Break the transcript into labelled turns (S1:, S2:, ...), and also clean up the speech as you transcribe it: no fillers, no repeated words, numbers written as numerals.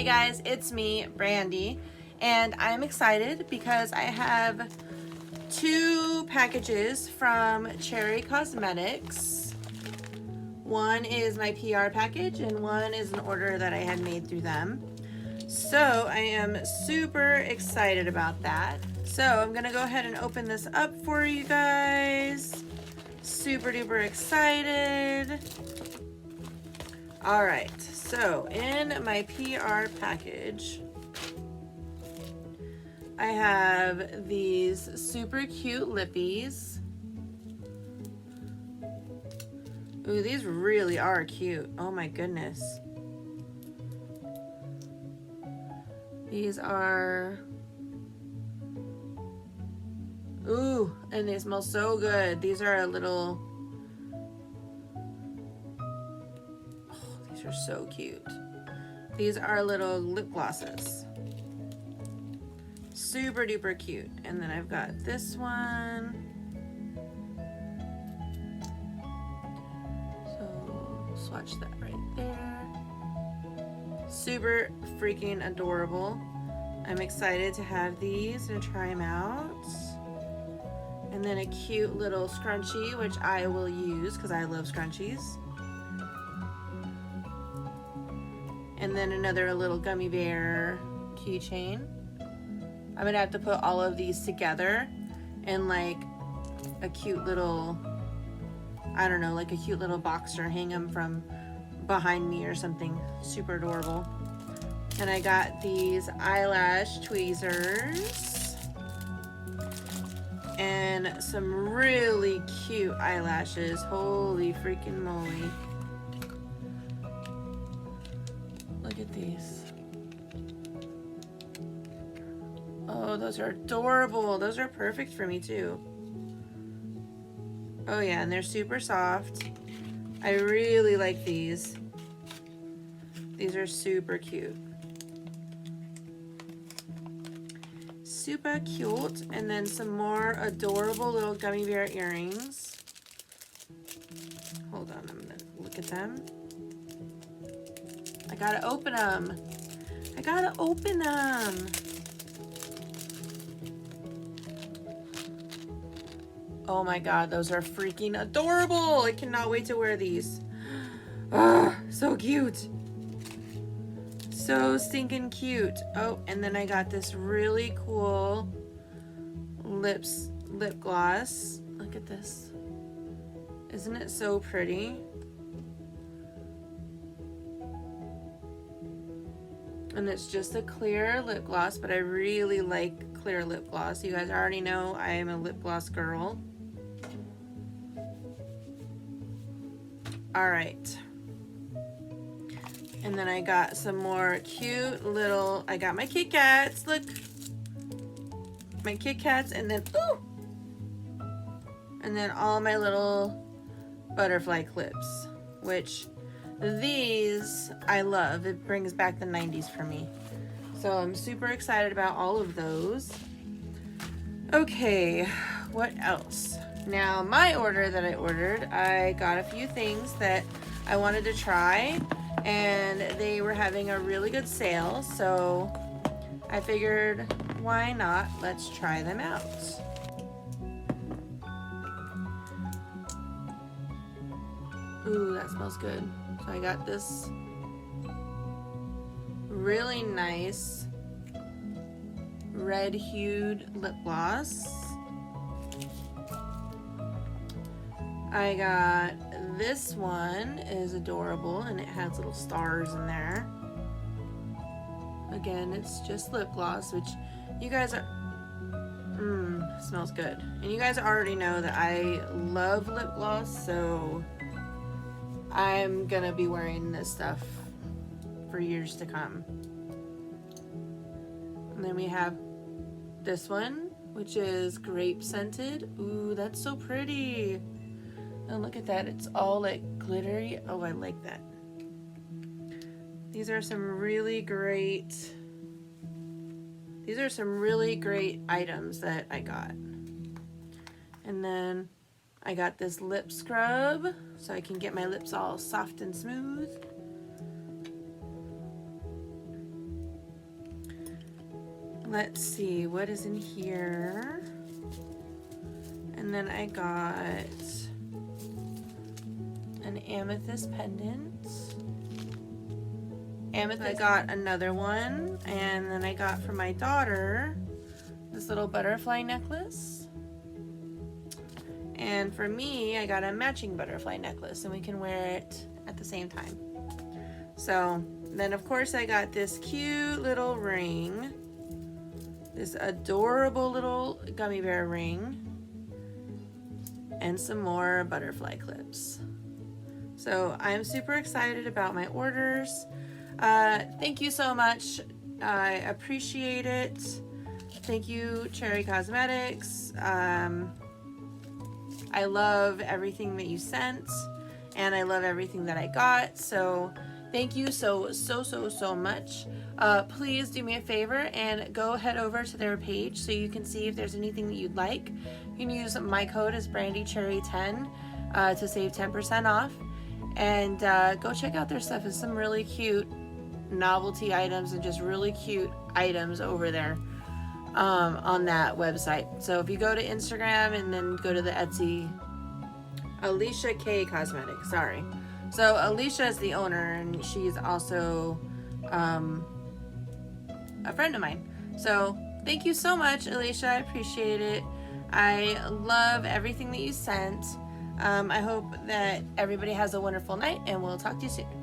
S1: Hey guys, it's me, Brandy, and I'm excited because I have 2 packages from Cherry Cosmetics. One is my PR package and one is an order that I had made through them. So I am super excited about that. So I'm gonna go ahead and open this up for you guys. Super duper excited. All right, so in my PR package, I have these super cute lippies. Ooh, these really are cute. Oh my goodness. These are, ooh, and they smell so good. These are a little, these are so cute. These are little lip glosses. Super duper cute. And then I've got this one. So swatch that right there. Super freaking adorable. I'm excited to have these and try them out. And then a cute little scrunchie, which I will use because I love scrunchies. And then another little gummy bear keychain. I'm gonna have to put all of these together in like a cute little, I don't know, like a cute little box or hang them from behind me or something. Super adorable. And I got these eyelash tweezers and some really cute eyelashes. Holy freaking moly. Look at these. Oh, those are adorable. Those are perfect for me too. Oh yeah, and they're super soft. I really like these. These are super cute. Super cute. And then some more adorable little gummy bear earrings. Hold on, I'm gonna look at them. I gotta open them. I gotta open them. Oh my god, those are freaking adorable. I cannot wait to wear these. Ah, so cute. So stinking cute. Oh, and then I got this really cool lip gloss. Look at this. Isn't it so pretty? And it's just a clear lip gloss, but I really like clear lip gloss. You guys already know I am a lip gloss girl. All right. And then I got some more cute little, I got my Kit Kats, look. My Kit Kats, and then, ooh! And then all my little butterfly clips, which these I love. It brings back the 90s for me. So I'm super excited about all of those. Okay, what else? Now, my order that I ordered, I got a few things that I wanted to try, and they were having a really good sale, so I figured, why not? Let's try them out. Ooh, that smells good. So I got this really nice red hued lip gloss. I got this one, is adorable, and it has little stars in there. Again, it's just lip gloss, which you guys are, smells good. And you guys already know that I love lip gloss, so I'm gonna be wearing this stuff for years to come. And then we have this one, which is grape scented. Ooh, that's so pretty. And look at that, it's all like glittery. Oh, I like that. These are some really great items that I got. And then I got this lip scrub so I can get my lips all soft and smooth. let's see what is in here. And then I got an amethyst pendant. I got another one, and then I got for my daughter this little butterfly necklace. And for me, I got a matching butterfly necklace, and we can wear it at the same time. So then of course I got this cute little ring, this adorable little gummy bear ring, and some more butterfly clips. So I'm super excited about my orders. Thank you so much. I appreciate it. Thank you, Cherry Cosmetics. I love everything that you sent, and I love everything that I got. So thank you so much. Please do me a favor and go head over to their page so you can see if there's anything that you'd like. You can use my code as BrandyCherry10 to save 10% off. And go check out their stuff. It's some really cute novelty items and just really cute items over there on that website. So if you go to Instagram and then go to the Etsy, Alicia K Cosmetics, sorry. So Alicia is the owner, and she's also a friend of mine. So thank you so much, Alicia. I appreciate it. I love everything that you sent. I hope that everybody has a wonderful night, and we'll talk to you soon.